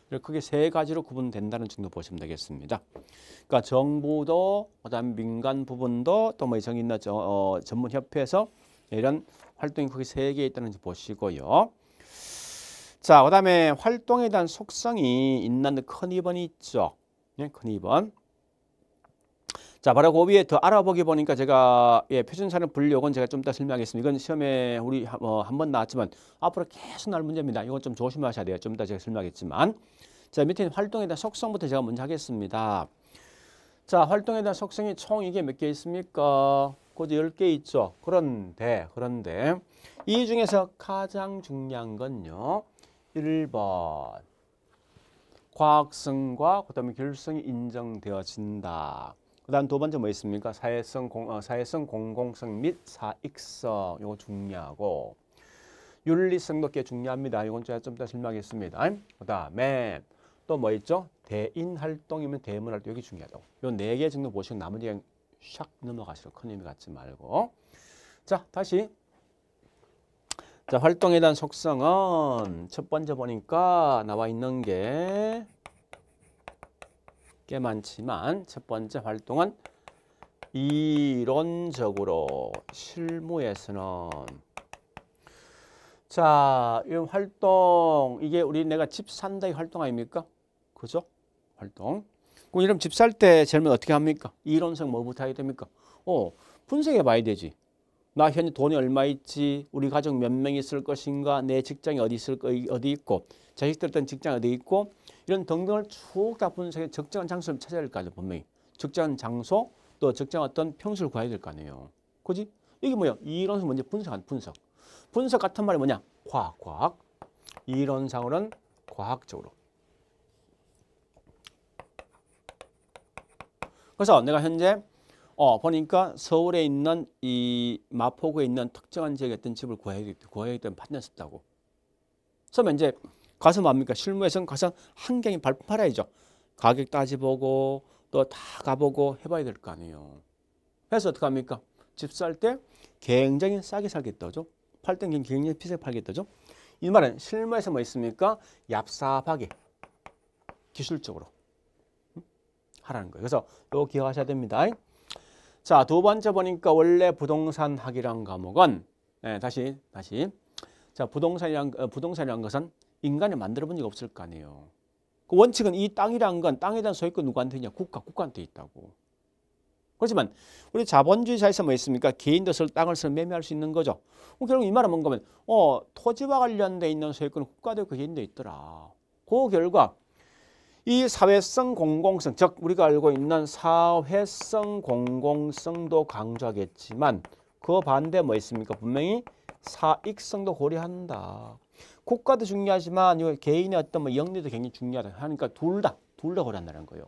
이렇게 크게 3가지로 구분된다는 정도 보시면 되겠습니다. 그러니까 정부도 그다음에 민간 부분도 또 뭐 정이 있나 전문 협회에서 이런 활동이 크게 3개 있다는지 보시고요. 자, 그다음에 활동에 대한 속성이 있는데 큰 2번이 있죠. 큰 2번. 자, 바로 그 위에 더 알아보기 보니까 제가 표준사는 분류는 제가 좀 이따 설명하겠습니다. 이건 시험에 우리 한 번 나왔지만 앞으로 계속 나올 문제입니다. 이건 좀 조심하셔야 돼요. 좀 이따 제가 설명하겠지만. 자, 밑에 있는 활동에 대한 속성부터 제가 먼저 하겠습니다. 자, 활동에 대한 속성이 총 이게 몇 개 있습니까? 그저 10개 있죠. 그런데 이 중에서 가장 중요한 건요. 1번 과학성과 그다음에 교육성이 인정되어진다. 그다음 두 번째 뭐 있습니까? 사회성, 공공성 및 사익성. 이거 중요하고 윤리성도 꽤 중요합니다. 이건 제가 좀 더 설명하겠습니다. 그다음에 또 뭐 있죠? 대인 활동이면 대문 활동 여기 중요하다고. 요 4개 정도 보시고 나머지 그냥 샥 넘어가시고 큰 의미 갖지 말고. 자, 다시. 자, 활동에 대한 속성은 첫 번째 보니까 나와 있는 게 꽤 많지만 첫 번째 활동은 이론적으로 실무에서는 자, 이 활동 이게 내가 집 산다의 활동 아닙니까? 그죠? 활동. 그럼 이러면 집 살 때 제일 먼저 어떻게 합니까? 이론성 뭐부터 하게 됩니까? 분석해 봐야 되지. 나 현재 돈이 얼마 있지? 우리 가족 몇 명 있을 것인가? 내 직장이 어디 있고? 자식들 어떤 직장 어디 있고? 이런 등등을 쭉 다 분석해 적정한 장소를 찾아야 될 거 아니에요. 분명히. 적정한 장소 또 적정한 어떤 평수를 구해야 될 거 아니에요. 그지? 이게 뭐야? 이론상 먼저 분석. 분석 같은 말이 뭐냐? 과학. 이론상으로는 과학적으로. 그래서 내가 현재 보니까 서울에 있는 이 마포구에 있는 특정한 지역에 어떤 집을 구해야겠다는 판단이 있다고. 그러면 이제 가서 뭡니까? 실무에서는 가서 한경이 팔아야죠. 가격 따져보고 또 다 가보고 해봐야 될 거 아니에요. 그래서 어떻게 합니까? 집 살 때 굉장히 싸게 살겠다죠. 팔 때 굉장히 비싸게 팔겠다죠. 이 말은 실무에서 뭐 있습니까? 얍삽하게 기술적으로 하라는 거예요. 그래서 이거 기억하셔야 됩니다. 자, 두 번째 보니까 원래 부동산 학이란 과목은 다시 자, 부동산이란 것은 인간이 만들어 본 적이 없을 거 아니에요. 그 원칙은 이 땅이란 건 땅에 대한 소유권 누구한테 있냐? 국가한테 있다고. 그렇지만 우리 자본주의 사회에서 뭐 있습니까? 개인도 땅을 매매할 수 있는 거죠. 결국 이 말은 뭔가 하면 토지와 관련돼 있는 소유권은 국가도 있고 개인도 있더라. 그 결과 이 사회성 공공성, 즉 우리가 알고 있는 사회성 공공성도 강조하겠지만 그 반대 뭐 있습니까? 분명히 사익성도 고려한다. 국가도 중요하지만 개인의 어떤 뭐 영리도 굉장히 중요하다 하니까 둘 다 고려한다는 거예요.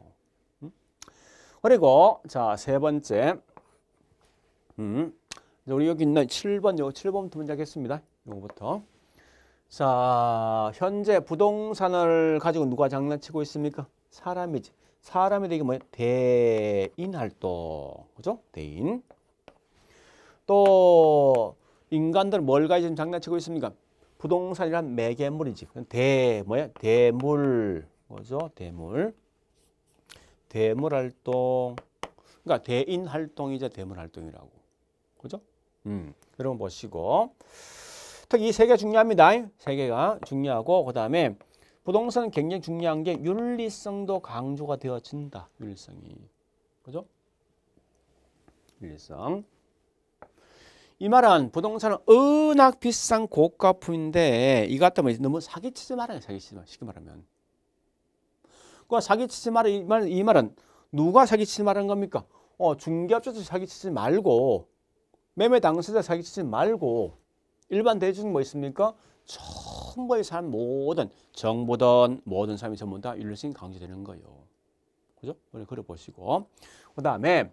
그리고 자, 세 번째 우리 여기 있는 7번부터 먼저 하겠습니다. 이거부터. 자, 현재 부동산을 가지고 누가 장난치고 있습니까? 사람이지. 사람이 이게 뭐예요? 대인 활동. 그죠? 대인. 또 인간들 뭘 가지고 장난치고 있습니까? 부동산이란 매개물이지. 대물. 뭐죠? 대물 활동. 그러니까 대인 활동이자 대물 활동이라고. 그죠? 여러분 보시고. 특히 이 세 개 중요합니다. 세 개가 중요하고 그다음에 부동산은 굉장히 중요한 게 윤리성도 강조가 되어진다. 윤리성이. 그죠? 윤리성. 이 말은 부동산은 워낙 비싼 고가품인데 이것 때문에 너무 사기치지 말아요. 사기치지 마. 쉽게 말하면. 그 사기치지 말아. 이 말은 누가 사기치지 말하는 겁니까? 중개업자도 사기치지 말고 매매 당사자 사기치지 말고 일반 대중 뭐 있습니까? 전부의 사람 모든 정보든 모든 사람이 전부 다 윤리성이 강조되는 거예요. 그죠? 그래 보시고 그다음에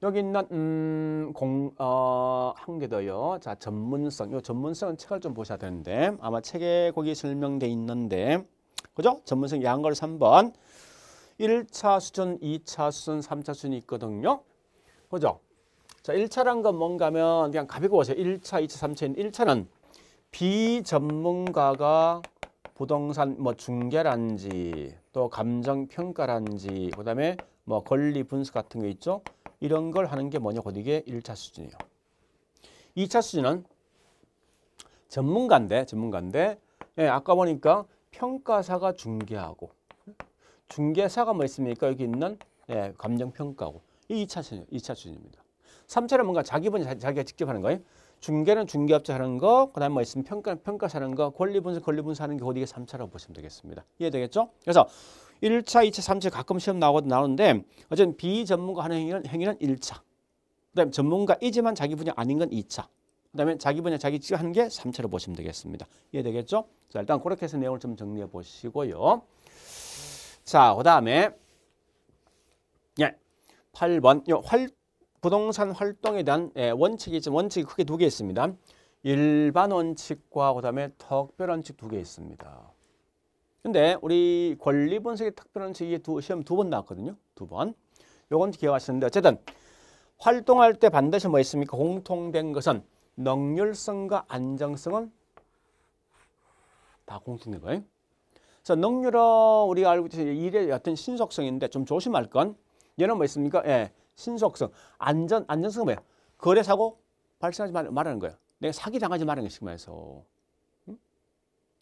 여기 있는 한 개 더요. 자, 전문성. 이 전문성은 책을 좀 보셔야 되는데 아마 책에 거기 설명돼 있는데 그죠? 전문성 양걸 3번 1차 수준, 2차 수준, 3차 수준이 있거든요. 그죠? 자, 1차란 건 뭔가 하면 그냥 가볍게 보세요. 1차, 2차, 3차인 1차는 비전문가가 부동산 뭐 중개란지 또 감정평가란지 그다음에 뭐 권리 분석 같은 거 있죠. 이런 걸 하는 게 뭐냐? 곧 이게 1차 수준이에요. 2차 수준은 전문가인데 아까 보니까 평가사가 중개하고 중개사가 뭐 있습니까? 여기 있는 감정평가고 이 2차 수준입니다. 3차는 뭔가 자기 분야 자기가 직접 하는 거예요. 중개는 중개업자 하는 거, 그다음에 뭐 있으면 평가사 하는 거, 권리 분석 하는 게 어디게 3차라고 보시면 되겠습니다. 이해되겠죠? 그래서 1차, 2차, 3차 가끔 시험 나오는데 어쨌든 비전문가 하는 행위는 1차. 그다음에 전문가이지만 자기 분야 아닌 건 2차. 그다음에 자기 분야 자기 직접 하는 게 3차로 보시면 되겠습니다. 이해되겠죠? 자, 일단 그렇게 해서 내용을 좀 정리해 보시고요. 자, 그다음에 8번 부동산 활동에 대한 원칙이 크게 두 개 있습니다. 일반 원칙과 그다음에 특별 원칙 두 개 있습니다. 근데 우리 권리 분석의 특별 원칙이 시험 2번 나왔거든요. 2번. 요건 기억하시는데 어쨌든 활동할 때 반드시 뭐 있습니까? 공통된 것은 능률성과 안정성은 다 공통된 거예요. 그래서 능률은 우리가 알고 있듯이 일의 어떤 신속성인데 좀 조심할 건 얘는 뭐 있습니까? 신속성, 안전성은 뭐야? 거래 사고 발생하지 말라는 거예요. 내가 사기 당하지 말라는 게 말해서.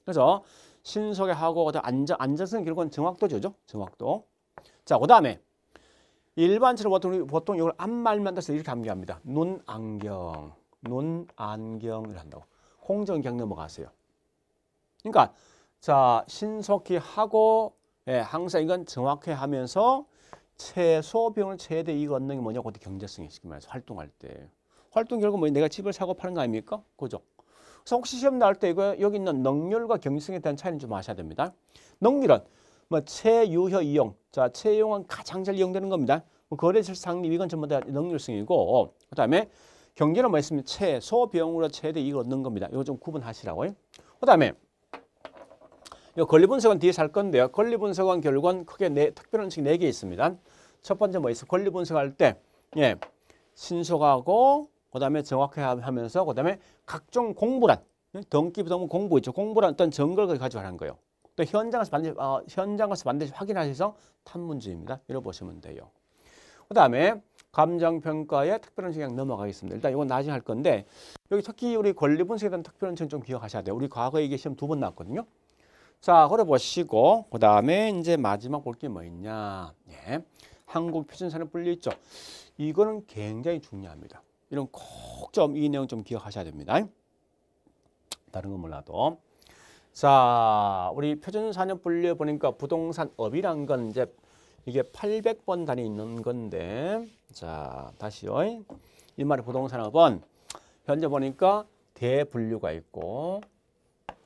그래서 신속에 하고 그다음 안전성 결국은 정확도죠, 정확도. 자, 그다음에 일반적으로 보통 이걸 앞말만 따서 이렇게 암기합니다. 눈 안경. 눈, 안경을 한다고. 공정경 넘어가세요. 그러니까 자 신속히 하고 예, 항상 이건 정확히 하면서 최소 비용을 최대 이익 얻는 게 뭐냐고 경제성이 쉽게 말해서 활동할 때. 활동 결국 뭐 내가 집을 사고 파는 거 아닙니까? 그죠? 그래서 혹시 시험 나올 때 이거 여기 있는 능률과 경제성에 대한 차이는 좀 아셔야 됩니다. 능률은 뭐 채유효 이용. 자, 채용은 가장 잘 이용되는 겁니다. 거래실 상리 이건 전부 다 능률성이고 그다음에 경제는 뭐 있습니까? 최소 비용으로 최대 이익을 얻는 겁니다. 이거 좀 구분하시라고요. 그다음에 이 권리 분석은 뒤에 살 건데요. 권리 분석은 결국은 크게 특별한 원칙 4개 있습니다. 첫 번째 뭐 있어? 권리 분석할 때 예, 신속하고 그다음에 정확하게 하면서 그다음에 각종 공부란 등기 부등본 공부 있죠. 공부란 어떤 증거를 가지고 하는 거예요. 또 현장에서 반드시 확인하셔서 탐문주의입니다. 이렇게 보시면 돼요. 그다음에 감정평가의 특별한 성향 넘어가겠습니다. 일단 이건 나중에 할 건데 여기 특히 우리 권리 분석에 대한 특별한 점 좀 기억하셔야 돼요. 우리 과거에 이게 시험 2번 나왔거든요. 자, 그래 보시고 그다음에 이제 마지막 볼 게 뭐 있냐? 예. 한국 표준산업 분류 있죠. 이거는 굉장히 중요합니다. 이런 꼭 좀 이 내용 좀 기억하셔야 됩니다. 다른 건 몰라도. 자, 우리 표준산업 분류에 보니까 부동산업이란 건 이제 이게 800번 단위 있는 건데 자, 다시요. 이 말의 부동산업은 현재 보니까 대분류가 있고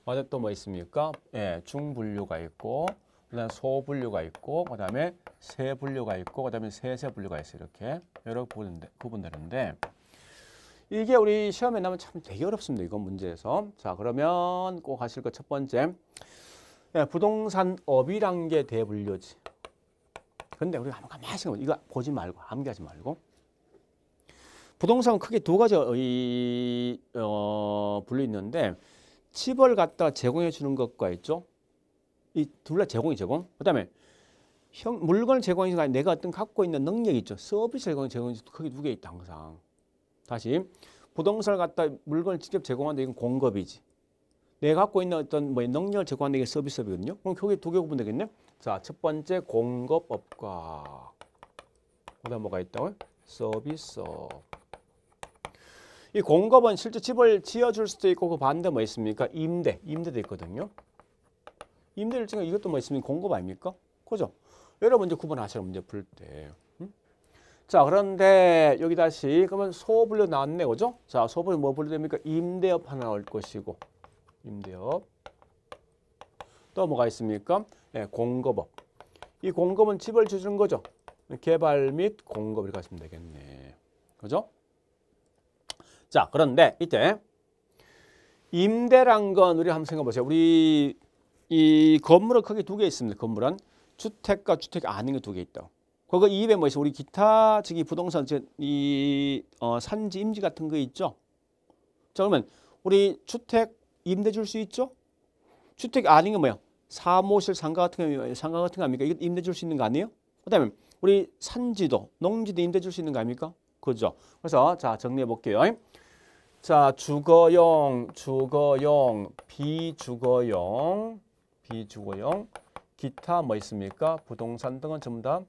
어제 또 뭐 있습니까? 예, 중분류가 있고 그다음에 소분류가 있고 그다음에 세분류가 있고 그다음에 세세분류가 있어요. 이렇게 구분되는데 이게 우리 시험에 나오면 참 되게 어렵습니다. 이건 문제에서. 자, 그러면 꼭 하실 거 첫 번째. 예, 부동산업이란 게 대분류지. 근데 우리가 한번 가만히 생각해보면 이거 보지 말고 암기하지 말고 부동산은 크게 두 가지 분류 있는데 집을 갖다가 제공해 주는 것과 있죠. 이 둘 다 제공. 그다음에 물건을 제공해 주는 게 아니라 내가 어떤 갖고 있는 능력이 있죠. 서비스 제공이 크게 두 개 있다 항상. 다시 부동산을 갖다 물건을 직접 제공하는데 이건 공급이지. 내가 갖고 있는 어떤 뭐 능력을 제공하는 게 서비스업이거든요. 그럼 거기 두 개 구분되겠네. 자, 첫 번째 공급업과 그다음 뭐가 있다고요? 서비스업. 이 공급은 실제 집을 지어줄 수도 있고 그 반대 뭐 있습니까? 임대도 있거든요. 임대를 지금 이것도 뭐 있습니까? 공급 아닙니까? 그죠? 여러분 이제 구분하셔야 문제 풀 때. 자, 그런데 여기 다시 그러면 소분류 나왔네, 그죠? 자, 소분류 뭐 분류됩니까? 임대업 하나 나올 것이고, 임대업. 또 뭐가 있습니까? 네, 공급업. 이 공급은 집을 주는 거죠. 개발 및 공급 이렇게 하시면 되겠네, 그죠? 자, 그런데 이때 임대란 건 우리 한번 생각해 보세요. 우리 이 건물은 크게 두 개 있습니다. 건물은 주택과 주택 아닌 게 두 개 있다. 그거 이외에 뭐 있어? 우리 기타 저기 부동산 산지 임지 같은 거 있죠. 자, 그러면 우리 주택 임대 줄 수 있죠? 주택 아닌 게 뭐야? 사무실 상가 같은 거 아닙니까? 이거 임대 줄 수 있는 거 아니에요? 그다음에 우리 산지도 농지도 임대 줄 수 있는 거 아닙니까? 그죠? 그래서 자, 정리해 볼게요. 자, 주거용, 비주거용, 기타 뭐 있습니까? 부동산 등은 전부 다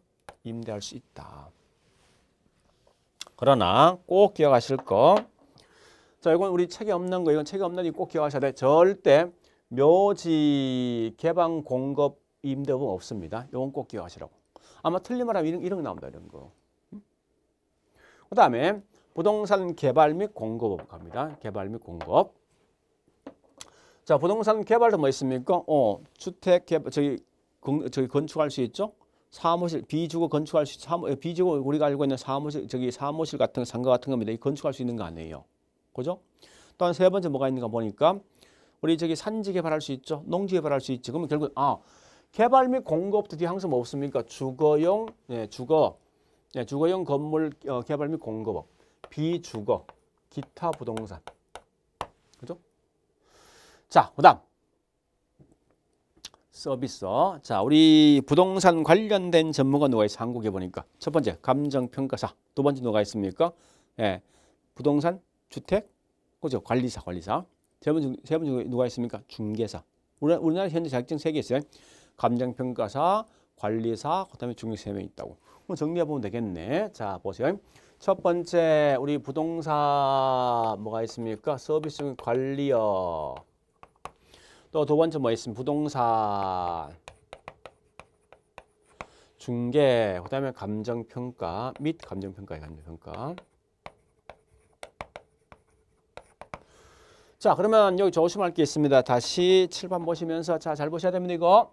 임대할 수 있다. 그러나 꼭 기억하실 거. 자, 이건 우리 책에 없는 거, 이건 책에 없는 거 꼭 기억하셔야 돼. 절대 묘지, 개방, 공급, 임대업은 없습니다. 이건 꼭 기억하시라고. 아마 틀리면 이런 거 나온다, 이런 거. 그 다음에 부동산 개발 및 공급 갑니다. 개발 및 공급. 자, 부동산 개발도 뭐 있습니까? 주택 개발 저기 건축할 수 있죠? 사무실 비주거 건축할 수 비주거 우리가 알고 있는 사무실 같은 상가 같은 겁니다. 이 건축할 수 있는 거 아니에요. 그죠? 또한 세 번째 뭐가 있는가 보니까 우리 저기 산지 개발할 수 있죠? 농지 개발할 수 있죠? 그러면 결국 개발 및 공급도 뒤에 항상 뭐 없습니까? 주거용 주거용 건물 개발 및 공급업. 비주거, 기타 부동산. 그죠? 자, 그다음 서비스. 자, 우리 부동산 관련된 전문가 누가 있어? 한국에 보니까 첫 번째 감정평가사, 두 번째 누가 있습니까? 예, 부동산, 주택, 그죠? 관리사. 세 번째 누가 있습니까? 중개사. 우리나라 현재 자격증 3개 있어요. 감정평가사, 관리사, 그다음에 중개사 3명 있다고. 그럼 정리해 보면 되겠네. 자, 보세요. 첫 번째 우리 부동산 뭐가 있습니까? 서비스 및 관리업. 또 두 번째 뭐 있습니까? 부동산 중개, 그다음에 감정평가 및 감정평가의 감정평가. 자, 그러면 여기 조심할 게 있습니다. 다시 칠판 보시면서 자, 잘 보셔야 됩니다. 이거.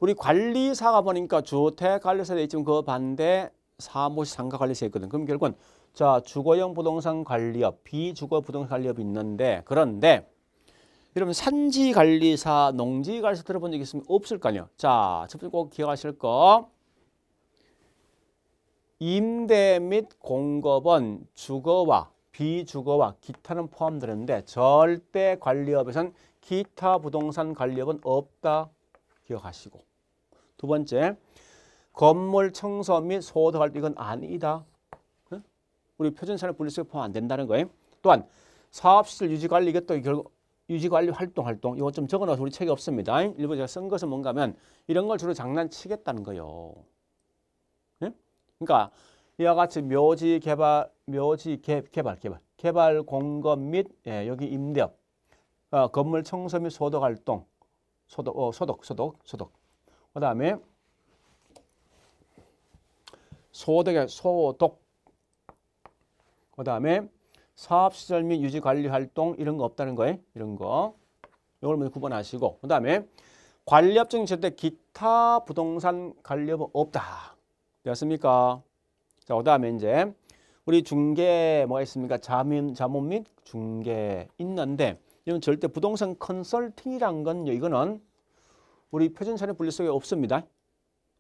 우리 관리사가 보니까 주택관리사 돼 있지만 그 반대 사무실 상가관리사 있거든. 그럼 결국은 자, 주거용 부동산 관리업, 비주거 부동산 관리업이 있는데 그런데 여러분 산지관리사, 농지관리사 들어본 적 있으면 없을 거 아니에요. 자, 첫 번째 꼭 기억하실 거. 임대 및 공급은 주거와 비주거와 기타는 포함되는데 절대 관리업에선 기타 부동산 관리업은 없다 기억하시고. 두 번째, 건물 청소 및 소득할 때 이건 아니다. 우리 표준산업 분리수에 포함 안 된다는 거예요. 또한 사업시설 유지관리 이것도 결국 유지관리 활동 이거 좀 적어놔서 우리 책이 없습니다. 일부 제가 쓴 것은 뭔가 하면 이런 걸 주로 장난치겠다는 거예요. 네? 그러니까 이와 같이 개발 공급 및 여기 임대업, 건물 청소 및 소득 활동, 소득. 그다음에 소득의 소득. 그다음에 사업시설 및 유지관리 활동 이런 거 없다는 거예요. 이런 거. 이걸 먼저 구분하시고 그다음에 관리업증 절대 기타 부동산 관리업은 없다. 되었습니까? 자, 그다음에 이제 우리 중개 뭐가 있습니까? 자문 및 중개 있는데 이건 절대 부동산 컨설팅이란 건 이거는 우리 표준산업 분리 속에 없습니다.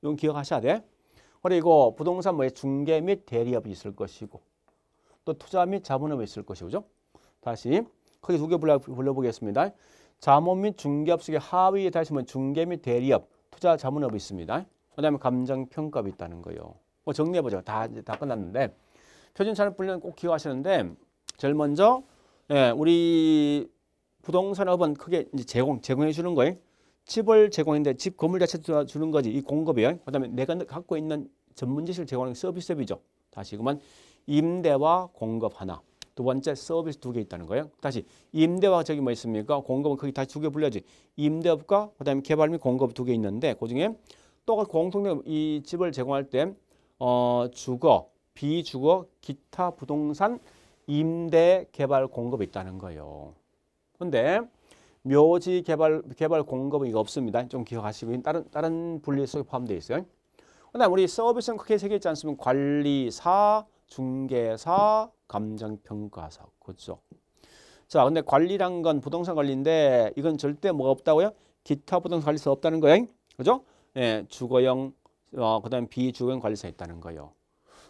이건 기억하셔야 돼. 그리고 부동산 뭐에 중개 및 대리업이 있을 것이고 또 투자 및 자문업이 있을 것이고 그죠? 다시 크게 두 개 불러보겠습니다. 자문 및 중개업 속에 하위에 다시 뭐 중개 및 대리업, 투자 자문업이 있습니다. 그다음에 감정평가업이 있다는 거예요. 뭐 정리해보죠. 다 끝났는데 표준산업 분리는 꼭 기억하시는데 제일 먼저 우리 부동산업은 크게 이제 제공해 주는 거예요. 집을 제공했는데 집 건물 자체 주는 거지 이 공급이에요. 그다음에 내가 갖고 있는 전문 지식을 제공하는 서비스업이죠. 다시 그만 임대와 공급 하나. 두 번째 서비스 두 개 있다는 거예요. 다시 임대와 저기 뭐 있습니까? 공급은 거기 다시 두 개 불려야지. 임대업과 그다음에 개발 및 공급 두 개 있는데 그중에 또 공통된 이 집을 제공할 때 주거, 비주거, 기타 부동산 임대 개발 공급이 있다는 거예요. 근데 묘지 개발 공급은 이거 없습니다. 좀 기억하시고 다른 분리 속에 포함되어 있어요. 그다음 우리 서비스는 크게 세 개 있지 않습니까? 관리사, 중개사, 감정평가사. 그렇죠. 자, 근데 관리란 건 부동산 관리인데 이건 절대 뭐가 없다고요? 기타 부동산 관리사 없다는 거예요. 그죠? 예, 주거용 그다음 비주거용 관리사 있다는 거예요.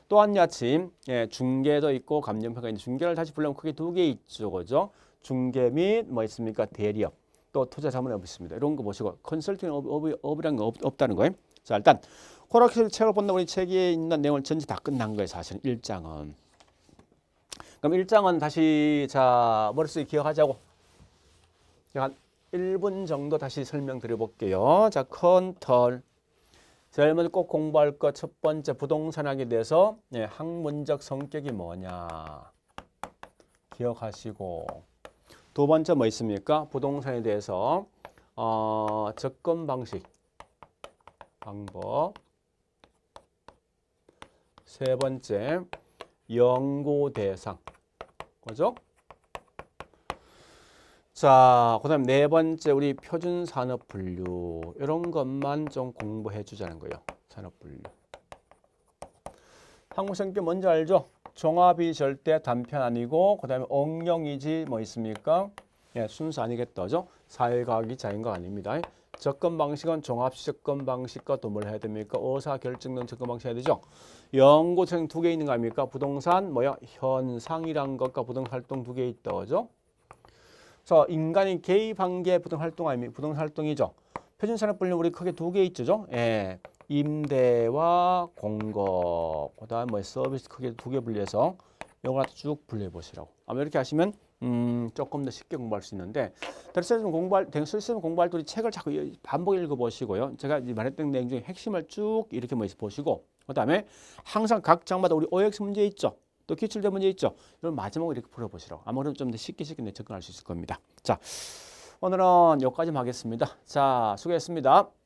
또한 야침 중개도 있고 감정평가 있는데 중개를 다시 불러면 크게 두 개 있죠. 그죠? 중개 및 뭐 있습니까? 대리업. 또 투자 자문업 있습니다. 이런 거 보시고 컨설팅 업이란 거 없다는 거예요. 자, 일단 코락실 책을 본다 우리 책에 있는 내용을 전체 다 끝난 거예요. 사실은 1장은. 그럼 1장은 다시 자 머릿속에 기억하자고. 한 1분 정도 다시 설명드려 볼게요. 자, 컨털. 제일 먼저 꼭 공부할 것 첫 번째 부동산학에 대해서 학문적 성격이 뭐냐 기억하시고 두 번째 뭐 있습니까? 부동산에 대해서 접근 방식 방법 세 번째 연구 대상 그죠? 자, 그다음 네 번째 우리 표준 산업 분류 이런 것만 좀 공부해 주자는 거예요. 산업 분류. 한국 성격 뭔지 알죠? 종합이 절대 단편 아니고 그다음에 응용이지 뭐 있습니까? 예, 순서 아니겠다죠? 사회과학이 자연과학 아닙니다. 접근 방식은 종합식 접근 방식과 또 뭘 해야 됩니까? 의사결정론 접근 방식 해야 되죠? 연구청 두 개 있는 거 아닙니까? 부동산 뭐야? 현상이란 것과 부동산 활동 두 개 있다. 그죠? 그래서 인간이 개입한 게 부동산 활동 아닙니까? 부동산 활동이죠. 표준산업 분류 우리 크게 두 개 있죠? 예. 임대와 공급, 그다음 뭐 서비스 크게 두 개 분리해서 이걸 쭉 분리해 보시라고. 아마 이렇게 하시면 조금 더 쉽게 공부할 수 있는데 시스템 공부할 때 우리 책을 자꾸 반복 읽어 보시고요. 제가 말했던 내용 중에 핵심을 쭉 이렇게 뭐 보시고 그다음에 항상 각 장마다 우리 OX 문제 있죠. 또 기출제 문제 있죠. 이걸 마지막으로 이렇게 풀어보시라고. 아무래도 좀 더 쉽게 접근할 수 있을 겁니다. 자, 오늘은 여기까지 하겠습니다. 자, 수고했습니다.